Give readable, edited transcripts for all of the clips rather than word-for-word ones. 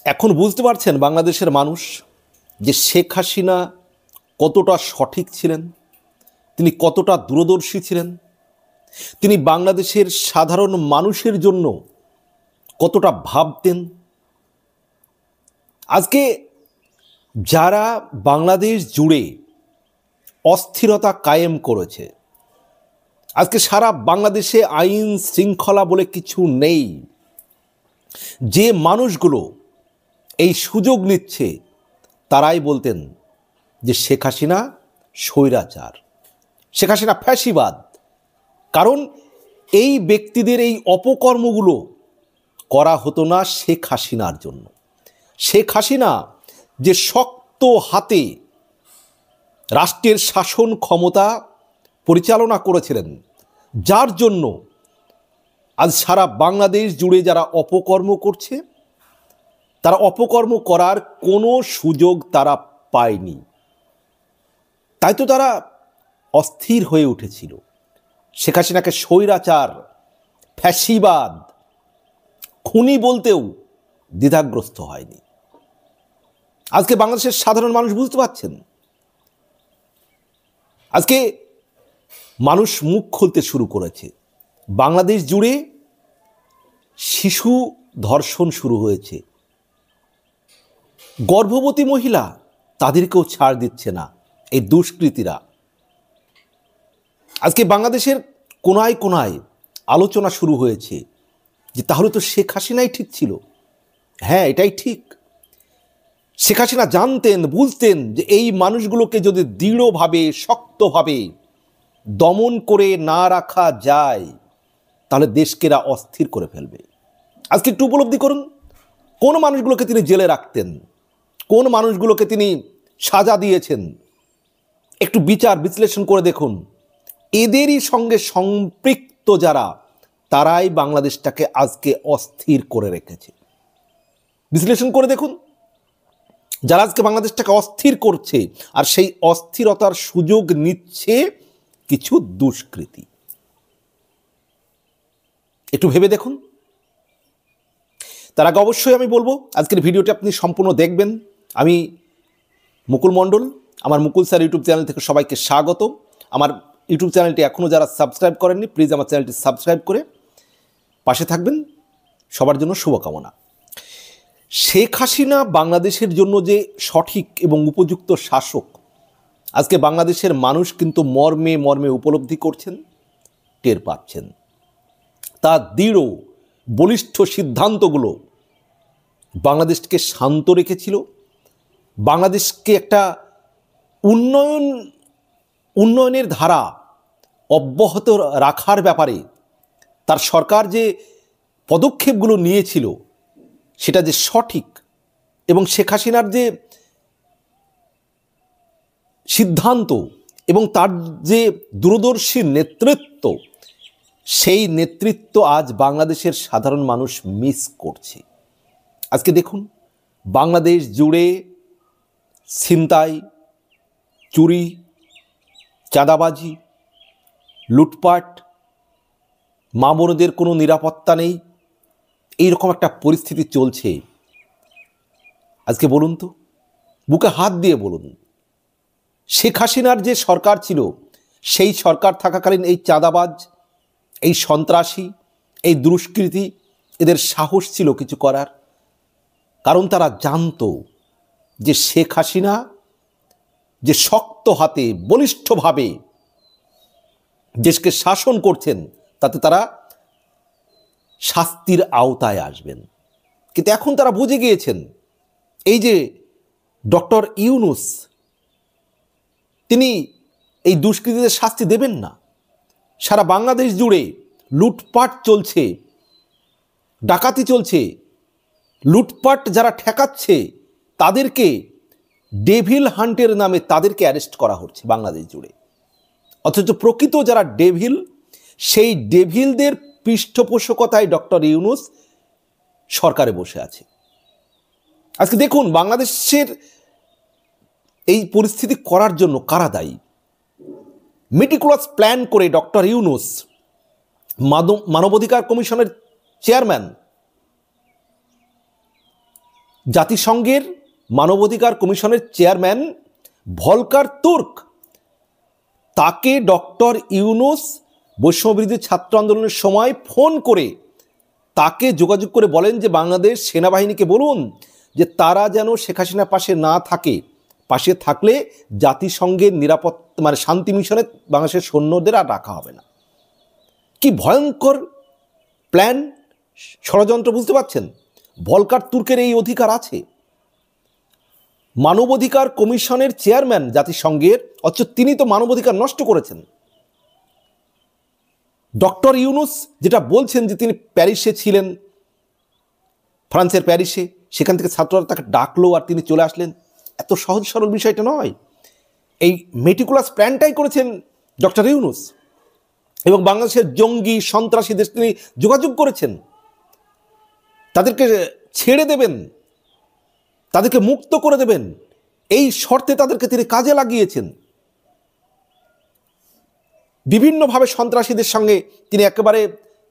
এখন বুঝতে পারছেন বাংলাদেশের মানুষ যে শেখ হাসিনা কতটা সঠিক ছিলেন, তিনি কতটা দূরদর্শী ছিলেন, তিনি বাংলাদেশের সাধারণ মানুষের জন্য কতটা ভাবতেন। আজকে যারা বাংলাদেশ জুড়ে অস্থিরতা কায়েম করেছে, আজকে সারা বাংলাদেশে আইন শৃঙ্খলা বলে কিছু নেই, যে মানুষগুলো এই সুযোগ নিচ্ছে তারাই বলতেন যে শেখ হাসিনা স্বৈরাচার, শেখ হাসিনা ফ্যাসিবাদ। কারণ এই ব্যক্তিদের এই অপকর্মগুলো করা হতো না শেখ হাসিনার জন্য। শেখ হাসিনা যে শক্ত হাতে রাষ্ট্রের শাসন ক্ষমতা পরিচালনা করেছিলেন, যার জন্য আজ সারা বাংলাদেশ জুড়ে যারা অপকর্ম করছে, তারা অপকর্ম করার কোনো সুযোগ তারা পায়নি। তাই তো তারা অস্থির হয়ে উঠেছিল। শেখ হাসিনাকে স্বৈরাচার, ফ্যাসিবাদ, খুনি বলতেও দ্বিধাগ্রস্ত হয়নি। আজকে বাংলাদেশের সাধারণ মানুষ বুঝতে পারছেন, আজকে মানুষ মুখ খুলতে শুরু করেছে। বাংলাদেশ জুড়ে শিশু ধর্ষণ শুরু হয়েছে, গর্ভবতী মহিলা তাদেরকেও ছাড় দিচ্ছে না এই দুষ্কৃতীরা। আজকে বাংলাদেশের কোনায় কোনায় আলোচনা শুরু হয়েছে যে তাহলে তো শেখ হাসিনাই ঠিক ছিল। হ্যাঁ, এটাই ঠিক। শেখ হাসিনা জানতেন, বুঝতেন যে এই মানুষগুলোকে যদি দৃঢ়ভাবে, শক্তভাবে দমন করে না রাখা যায় তাহলে দেশকে এরা অস্থির করে ফেলবে। আজকে একটু উপলব্ধি করুন, কোন মানুষগুলোকে তিনি জেলে রাখতেন, কোন মানুষগুলোকে তিনি সাজা দিয়েছেন, একটু বিচার বিশ্লেষণ করে দেখুন। এদেরই সঙ্গে সম্পৃক্ত যারা, তারাই বাংলাদেশটাকে আজকে অস্থির করে রেখেছে। বিশ্লেষণ করে দেখুন, যারা আজকে বাংলাদেশটাকে অস্থির করছে, আর সেই অস্থিরতার সুযোগ নিচ্ছে কিছু দুষ্কৃতী। একটু ভেবে দেখুন। তার আগে অবশ্যই আমি বলবো আজকের ভিডিওটি আপনি সম্পূর্ণ দেখবেন। আমি মুকুল মণ্ডল, আমার মুকুল স্যার ইউটিউব চ্যানেল থেকে সবাইকে স্বাগত। আমার ইউটিউব চ্যানেলটি এখনও যারা সাবস্ক্রাইব করেননি, প্লিজ আমার চ্যানেলটি সাবস্ক্রাইব করে পাশে থাকবেন। সবার জন্য শুভকামনা। শেখ হাসিনা বাংলাদেশের জন্য যে সঠিক এবং উপযুক্ত শাসক, আজকে বাংলাদেশের মানুষ কিন্তু মর্মে মর্মে উপলব্ধি করছেন, টের পাচ্ছেন। তার দৃঢ় বলিষ্ঠ সিদ্ধান্তগুলো বাংলাদেশকে শান্ত রেখেছিল, বাংলাদেশকে একটা উন্নয়নের ধারা অব্যাহত রাখার ব্যাপারে তার সরকার যে পদক্ষেপগুলো নিয়েছিল সেটা যে সঠিক, এবং শেখ হাসিনার যে সিদ্ধান্ত এবং তার যে দূরদর্শী নেতৃত্ব, সেই নেতৃত্ব আজ বাংলাদেশের সাধারণ মানুষ মিস করছে। আজকে দেখুন, বাংলাদেশ জুড়ে ছিনতাই, চুরি, চাঁদাবাজি, লুটপাট, মা বোনদের কোনো নিরাপত্তা নেই, এইরকম একটা পরিস্থিতি চলছে। আজকে বলুন তো, বুকে হাত দিয়ে বলুন, শেখ হাসিনার যে সরকার ছিল, সেই সরকার থাকাকালীন এই চাঁদাবাজ, এই সন্ত্রাসী, এই দুষ্কৃতী, এদের সাহস ছিল কিছু করার? কারণ তারা জানতো যে শেখ হাসিনা যে শক্ত হাতে বলিষ্ঠভাবে দেশকে শাসন করছেন, তাতে তারা শাস্তির আওতায় আসবেন। কিন্তু এখন তারা বুঝে গিয়েছেন, এই যে ডক্টর ইউনূস, তিনি এই দুষ্কৃতীদের শাস্তি দেবেন না। সারা বাংলাদেশ জুড়ে লুটপাট চলছে, ডাকাতি চলছে, লুটপাট যারা ঠেকাচ্ছে তাদেরকে ডেভিল হান্টের নামে তাদেরকে অ্যারেস্ট করা হচ্ছে বাংলাদেশ জুড়ে। অথচ প্রকৃত যারা ডেভিল, সেই ডেভিলদের পৃষ্ঠপোষকতায় ডক্টর ইউনূস সরকারে বসে আছে। আজকে দেখুন, বাংলাদেশের এই পরিস্থিতি করার জন্য কারা দায়ী? মেটিকুলাস প্ল্যান করে ডক্টর ইউনূস, মানবাধিকার কমিশনের চেয়ারম্যান, জাতিসংঘের মানবাধিকার কমিশনের চেয়ারম্যান ভলকার তুর্ক, তাকে ডক্টর ইউনূস বৈষম্যবিরোধী ছাত্র আন্দোলনের সময় ফোন করে তাকে যোগাযোগ করে বলেন যে বাংলাদেশ সেনাবাহিনীকে বলুন যে তারা যেন শেখ হাসিনার পাশে না থাকে, পাশে থাকলে জাতিসংঘের নিরাপত্তা মানে শান্তি মিশনে বাংলাদেশের সৈন্যদের আর রাখা হবে না। কি ভয়ঙ্কর প্ল্যান, ষড়যন্ত্র, বুঝতে পারছেন? ভলকার তুর্কের এই অধিকার আছে। মানবাধিকার কমিশনের চেয়ারম্যান জাতিসংঘের, অথচ তিনি তো মানবাধিকার নষ্ট করেছেন। ডক্টর ইউনূস যেটা বলছেন যে তিনি প্যারিসে ছিলেন, ফ্রান্সের প্যারিসে, সেখান থেকে ছাত্ররা তাকে ডাকলো আর তিনি চলে আসলেন, এত সহজ সরল বিষয়টা নয়। এই মেটিকুলাস প্ল্যানটাই করেছেন ডক্টর ইউনূস, এবং বাংলাদেশের জঙ্গি সন্ত্রাসীদের তিনি যোগাযোগ করেছেন, তাদেরকে ছেড়ে দেবেন, তাদেরকে মুক্ত করে দেবেন, এই শর্তে তাদেরকে তিনি কাজে লাগিয়েছেন। বিভিন্নভাবে সন্ত্রাসীদের সঙ্গে তিনি একেবারে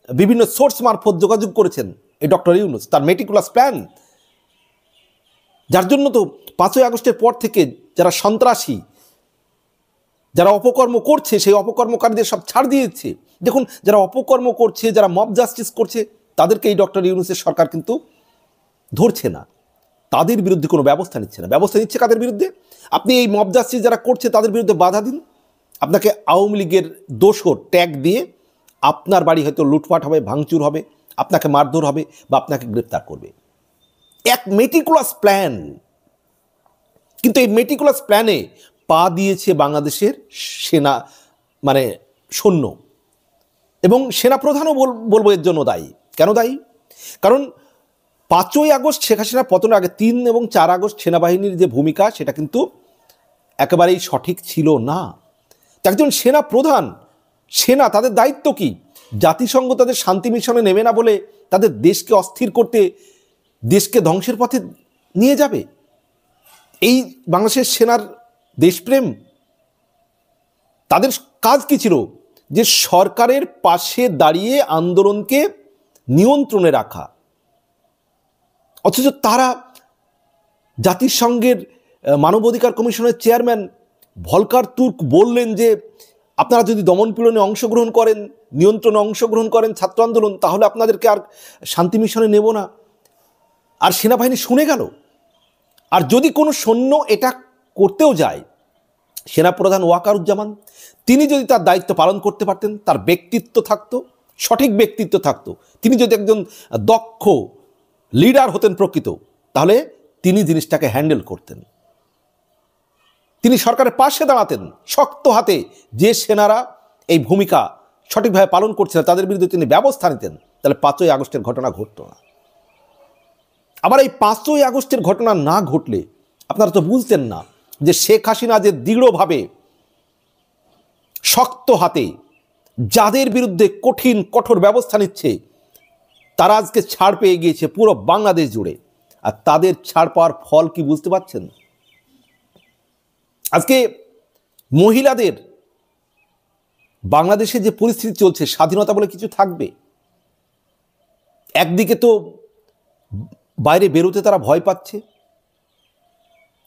বিভিন্ন সোর্স মারফত যোগাযোগ করেছেন এই ডক্টর ইউনূস, তার মেটিকুলাস প্ল্যান। যার জন্য তো 5ই আগস্টের পর থেকে যারা সন্ত্রাসী, যারা অপকর্ম করছে, সেই অপকর্মকারীদের সব ছাড় দিয়েছে। দেখুন, যারা অপকর্ম করছে, যারা মব জাস্টিস করছে, তাদেরকে এই ডক্টর ইউনূসের সরকার কিন্তু ধরছে না, তাদের বিরুদ্ধে কোনো ব্যবস্থা নিচ্ছে না। ব্যবস্থা নিচ্ছে কাদের বিরুদ্ধে? আপনি এই মব জাস্টিস যারা করছে তাদের বিরুদ্ধে বাধা দিন, আপনাকে আওয়ামী লীগের দোসর ট্যাগ দিয়ে আপনার বাড়ি হয়তো লুটপাট হবে, ভাঙচুর হবে, আপনাকে মারধর হবে বা আপনাকে গ্রেপ্তার করবে। এক মেটিকুলাস প্ল্যান। কিন্তু এই মেটিকুলাস প্ল্যানে পা দিয়েছে বাংলাদেশের সেনা, মানে সৈন্য, এবং সেনাপ্রধানও বলবো এর জন্য দায়ী। কেন দায়ী? কারণ 5ই আগস্ট শেখ হাসিনার পতনের আগে 3 এবং 4 আগস্ট সেনাবাহিনীর যে ভূমিকা, সেটা কিন্তু একেবারেই সঠিক ছিল না। একজন সেনা প্রধান, সেনা, তাদের দায়িত্ব কি? জাতিসংঘ তাদের শান্তি মিশনে নেবে না বলে তাদের দেশকে অস্থির করতে, দেশকে ধ্বংসের পথে নিয়ে যাবে? এই বাংলাদেশের সেনার দেশপ্রেম? তাদের কাজ কি ছিল? যে সরকারের পাশে দাঁড়িয়ে আন্দোলনকে নিয়ন্ত্রণে রাখা। অথচ তারা জাতিসংঘের মানবাধিকার কমিশনের চেয়ারম্যান ভলকার তুর্ক বললেন যে আপনারা যদি দমনপীড়নে অংশগ্রহণ করেন, নিয়ন্ত্রণে অংশগ্রহণ করেন ছাত্র আন্দোলন, তাহলে আপনাদেরকে আর শান্তি মিশনে নেব না। আর সেনাবাহিনী শুনে গেল। আর যদি কোনো সৈন্য এটা করতেও যায়, সেনাপ্রধান ওয়াকারুজ্জামান, তিনি যদি তার দায়িত্ব পালন করতে পারতেন, তার ব্যক্তিত্ব থাকতো, সঠিক ব্যক্তিত্ব থাকতো, তিনি যদি একজন দক্ষ লিডার হতেন প্রকৃত, তাহলে তিনি জিনিসটাকে হ্যান্ডেল করতেন। তিনি সরকারের পাশে দাঁড়াতেন শক্ত হাতে। যে সেনারা এই ভূমিকা সঠিকভাবে পালন করছে না, তাদের বিরুদ্ধে তিনি ব্যবস্থা নিতেন, তাহলে 5ই আগস্টের ঘটনা ঘটত না। আবার এই 5ই আগস্টের ঘটনা না ঘটলে আপনারা তো বুঝতেন না যে শেখ হাসিনা যে দৃঢ়ভাবে শক্ত হাতে যাদের বিরুদ্ধে কঠিন কঠোর ব্যবস্থা নিচ্ছে, তারা আজকে ছাড় পেয়ে গিয়েছে পুরো বাংলাদেশ জুড়ে। আর তাদের ছাড় পাওয়ার ফল কি বুঝতে পারছেন? আজকে মহিলাদের, বাংলাদেশে যে পরিস্থিতি চলছে, স্বাধীনতা বলে কিছু থাকবে? একদিকে তো বাইরে বেরোতে তারা ভয় পাচ্ছে,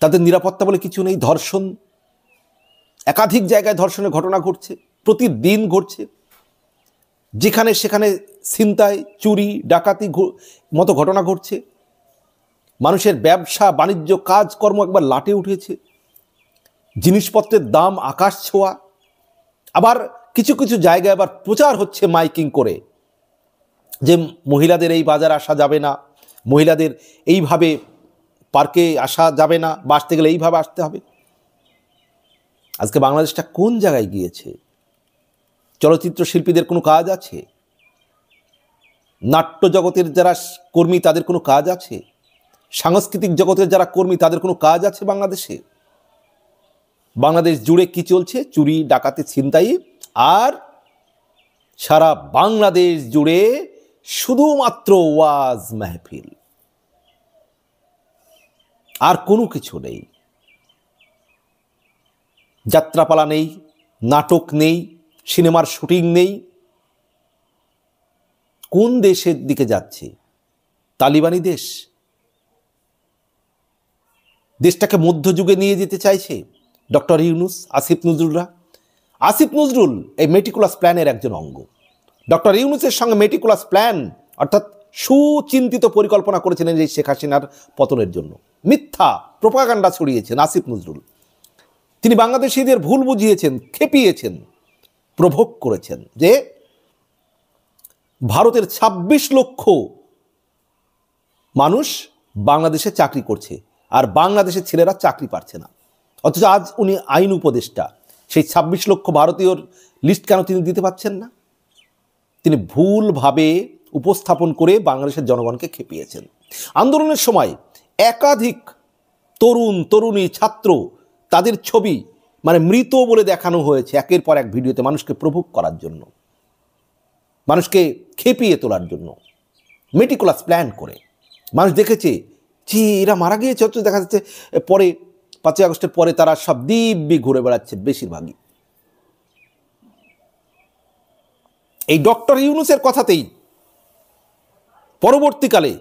তাদের নিরাপত্তা বলে কিছু নেই, ধর্ষণ, একাধিক জায়গায় ধর্ষণের ঘটনা ঘটছে, প্রতিদিন ঘটছে, যেখানে সেখানে ছিনতাই, চুরি, ডাকাতি মতো ঘটনা ঘটছে। মানুষের ব্যবসা বাণিজ্য কাজকর্ম একবার লাটে উঠেছে, জিনিসপত্রের দাম আকাশ ছোঁয়া। আবার কিছু কিছু জায়গায় আবার প্রচার হচ্ছে মাইকিং করে যে মহিলাদের এই বাজারে আসা যাবে না, মহিলাদের এইভাবে পার্কে আসা যাবে না, বা আসতে গেলে এইভাবে আসতে হবে। আজকে বাংলাদেশটা কোন জায়গায় গিয়েছে? চলচ্চিত্র শিল্পীদের কোনো কাজ আছে? নাট্য জগতের যারা কর্মী তাদের কোনো কাজ আছে? সাংস্কৃতিক জগতের যারা কর্মী তাদের কোনো কাজ আছে বাংলাদেশে? বাংলাদেশ জুড়ে কি চলছে? চুরি, ডাকাতি, ছিনতাই। আর সারা বাংলাদেশ জুড়ে শুধুমাত্র ওয়াজ মাহফিল, আর কোনো কিছু নেই। যাত্রাপালা নেই, নাটক নেই, সিনেমার শুটিং নেই। কোন দেশের দিকে যাচ্ছে? তালিবানি দেশ? দেশটাকে মধ্যযুগে নিয়ে যেতে চাইছে ডক্টর ইউনূস, আসিফ নজরুলরা। আসিফ নজরুল এই মেটিকুলাস প্ল্যানের একজন অঙ্গ। ডক্টর ইউনূসের সঙ্গে মেটিকুলাস প্ল্যান অর্থাৎ সুচিন্তিত পরিকল্পনা করেছিলেন এই শেখ হাসিনার পতনের জন্য। মিথ্যা প্রোপাগান্ডা ছড়িয়েছেন আসিফ নজরুল। তিনি বাংলাদেশিদের ভুল বুঝিয়েছেন, খেপিয়েছেন, প্রভোগ করেছেন যে ভারতের ২৬ লক্ষ মানুষ বাংলাদেশে চাকরি করছে আর বাংলাদেশের ছেলেরা চাকরি পাচ্ছে না। অথচ আজ উনি আইন উপদেষ্টা, সেই ২৬ লক্ষ ভারতীয়র লিস্ট কেন তিনি দিতে পারছেন না? তিনি ভুলভাবে উপস্থাপন করে বাংলাদেশের জনগণকে খেপিয়েছেন। আন্দোলনের সময় একাধিক তরুণ তরুণী ছাত্র তাদের ছবি মৃত বলে দেখানো হয়েছে একের পর এক ভিডিওতে, মানুষকে প্রভোগ করার জন্য, মানুষকে খেপিয়ে তোলার জন্য, মেটিকুলাস প্ল্যান করে। মানুষ দেখেছে যে এরা মারা গিয়েছে, অথচ দেখা যাচ্ছে পরে ৫ই আগস্টের পরে তারা সব দিব্যি ঘুরে বেড়াচ্ছে বেশিরভাগই। এই ডক্টর ইউনূসের কথাতেই পরবর্তীকালে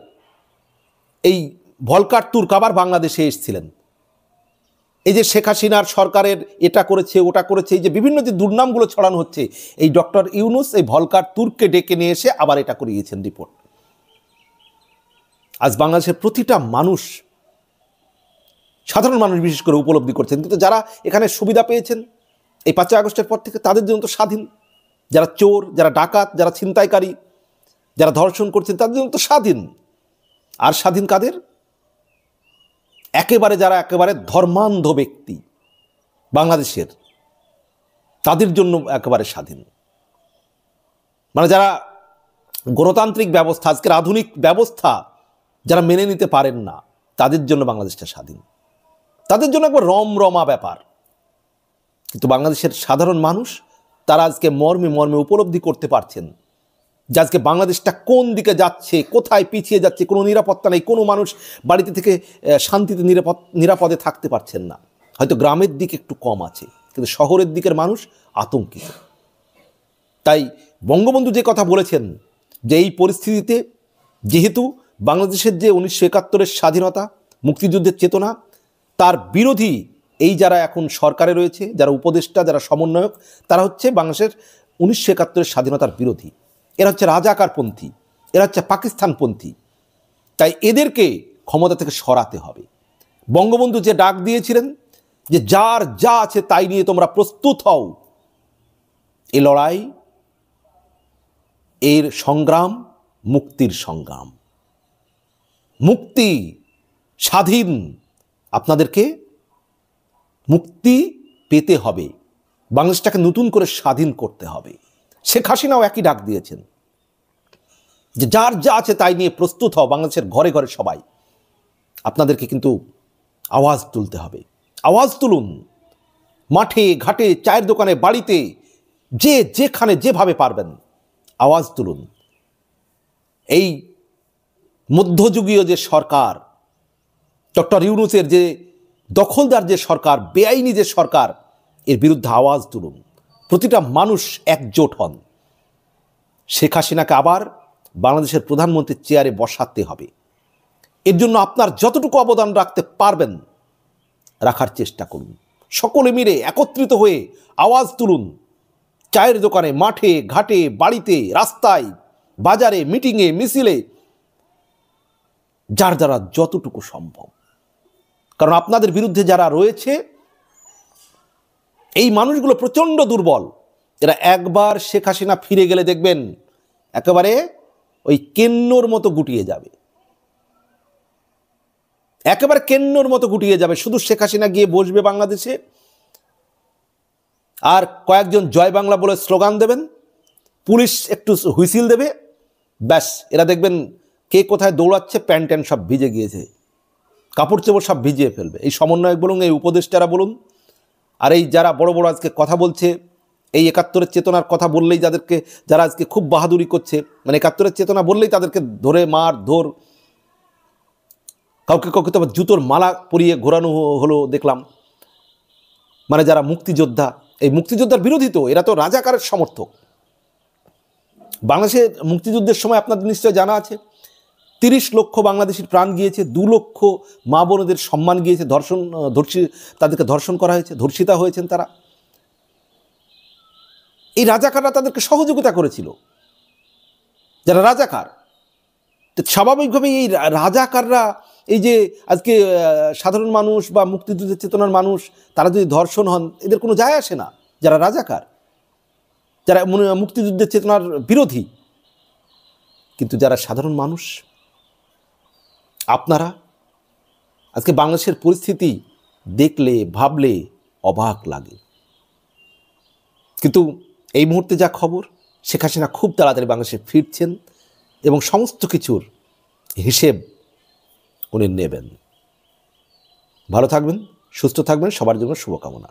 এই ভলকার তুর্ক আবার বাংলাদেশে এসেছিলেন। এই যে শেখ হাসিনার সরকারের এটা করেছে ওটা করেছে, এই যে বিভিন্ন যে দুর্নামগুলো ছড়ানো হচ্ছে, এই ডক্টর ইউনূস এই ভলকার তুর্ককে ডেকে নিয়ে এসে আবার এটা করিয়েছেন রিপোর্ট। আজ বাংলাদেশের প্রতিটা মানুষ, সাধারণ মানুষ বিশেষ করে উপলব্ধি করছেন। কিন্তু যারা এখানে সুবিধা পেয়েছেন এই ৫ই আগস্টের পর থেকে, তাদের জন্য তো স্বাধীন। যারা চোর, যারা ডাকাত, যারা ছিনতাইকারী, যারা ধর্ষণ করছেন, তাদের জন্য তো স্বাধীন। আর স্বাধীন কাদের? যারা একেবারে ধর্মান্ধ ব্যক্তি বাংলাদেশের, তাদের জন্য একেবারে স্বাধীন। যারা গণতান্ত্রিক ব্যবস্থা, আজকের আধুনিক ব্যবস্থা যারা মেনে নিতে পারেন না, তাদের জন্য বাংলাদেশটা স্বাধীন। তাদের জন্য একবার রমরমা ব্যাপার। কিন্তু বাংলাদেশের সাধারণ মানুষ তারা আজকে মর্মে মর্মে উপলব্ধি করতে পারছেন যে আজকে বাংলাদেশটা কোন দিকে যাচ্ছে, কোথায় পিছিয়ে যাচ্ছে। কোনো নিরাপত্তা নেই, কোনো মানুষ বাড়িতে থেকে শান্তিতে নিরাপদে থাকতে পারছেন না। হয়তো গ্রামের দিক একটু কম আছে, কিন্তু শহরের দিকের মানুষ আতঙ্কিত। তাই বঙ্গবন্ধু যে কথা বলেছেন যে এই পরিস্থিতিতে যেহেতু বাংলাদেশের যে ১৯৭১-এর স্বাধীনতা, মুক্তিযুদ্ধের চেতনা, তার বিরোধী এই যারা এখন সরকারে রয়েছে, যারা উপদেষ্টা, যারা সমন্বয়ক, তারা হচ্ছে বাংলাদেশের ১৯৭১-এর স্বাধীনতার বিরোধী। এরা হচ্ছে রাজাকারপন্থী, এরা হচ্ছে পাকিস্তানপন্থী। তাই এদেরকে ক্ষমতা থেকে সরাতে হবে। বঙ্গবন্ধু যে ডাক দিয়েছিলেন যে যার যা আছে তাই নিয়ে তোমরা প্রস্তুত হও, এ লড়াই, এর সংগ্রাম মুক্তির সংগ্রাম। মুক্তি, স্বাধীন, আপনাদেরকে মুক্তি পেতে হবে, বাংলাদেশটাকে নতুন করে স্বাধীন করতে হবে। শেখ হাসিনাও একই ডাক দিয়েছেন যে যার যা আছে তাই নিয়ে প্রস্তুত হও। বাংলাদেশের ঘরে ঘরে সবাই আপনাদেরকে কিন্তু আওয়াজ তুলতে হবে। আওয়াজ তুলুন, মাঠে ঘাটে, চায়ের দোকানে, বাড়িতে, যে যেখানে যেভাবে পারবেন আওয়াজ তুলুন। এই মধ্যযুগীয় যে সরকার, ডক্টর ইউনূসের যে দখলদার যে সরকার, বেআইনি যে সরকার, এর বিরুদ্ধে আওয়াজ তুলুন। প্রতিটা মানুষ একজোট হন। শেখ হাসিনাকে আবার বাংলাদেশের প্রধানমন্ত্রীর চেয়ারে বসাতে হবে। এর জন্য আপনার যতটুকু অবদান রাখতে পারবেন রাখার চেষ্টা করুন। সকলে মিলে একত্রিত হয়ে আওয়াজ তুলুন। চায়ের দোকানে, মাঠে ঘাটে, বাড়িতে, রাস্তায়, বাজারে, মিটিংয়ে, মিছিলে, যার দ্বারা যতটুকু সম্ভব। কারণ আপনাদের বিরুদ্ধে যারা রয়েছে এই মানুষগুলো প্রচণ্ড দুর্বল। এরা একবার শেখ হাসিনা ফিরে গেলে দেখবেন একেবারে ওই কেন্নর মতো গুটিয়ে যাবে, একেবারে কেন্নর মতো গুটিয়ে যাবে। শুধু শেখ হাসিনা গিয়ে বসবে বাংলাদেশে, আর কয়েকজন জয় বাংলা বলে স্লোগান দেবেন, পুলিশ একটু হুইসিল দেবে, ব্যাস এরা দেখবেন কে কোথায় দৌড়াচ্ছে, প্যান্ট ট্যান্ট সব ভিজে গিয়েছে, কাপড় চোপড় সব ভিজিয়ে ফেলবে। এই সমন্বয়ক বলুন, এই উপদেষ্টারা বলুন, আর এই যারা বড় বড় আজকে কথা বলছে, এই ৭১-এর চেতনার কথা বললেই যারা আজকে খুব বাহাদুরি করছে, ৭১-এর চেতনা বললেই তাদেরকে ধরে ধর, কাউকে কাউকে তো জুতোর মালা পরিয়ে ঘোরানো হলো দেখলাম। যারা মুক্তিযোদ্ধা, এই মুক্তিযোদ্ধার বিরোধী তো এরা তো রাজাকারের সমর্থক। বাংলাদেশের মুক্তিযুদ্ধের সময় আপনাদের নিশ্চয় জানা আছে 30 লক্ষ বাংলাদেশের প্রাণ গিয়েছে, 2 লক্ষ মা বোনদের সম্মান গিয়েছে, তাদেরকে ধর্ষণ করা হয়েছে, ধর্ষিতা হয়েছেন তারা। এই রাজাকাররা তাদেরকে সহযোগিতা করেছিল, যারা রাজাকার। স্বাভাবিকভাবেই এই রাজাকাররা, এই যে আজকে সাধারণ মানুষ বা মুক্তিযুদ্ধের চেতনার মানুষ, তারা যদি ধর্ষণ হন, এদের কোনো যায় আসে না। যারা রাজাকার, যারা মুক্তিযুদ্ধের চেতনার বিরোধী, কিন্তু যারা সাধারণ মানুষ, আপনারা আজকে বাংলাদেশের পরিস্থিতি দেখলে ভাবলে অবাক লাগে। কিন্তু এই মুহূর্তে যা খবর, শেখ হাসিনা খুব তাড়াতাড়ি বাংলাদেশে ফিরছেন এবং সমস্ত কিছুর হিসেব উনি নেবেন। ভালো থাকবেন, সুস্থ থাকবেন, সবার জন্য শুভকামনা।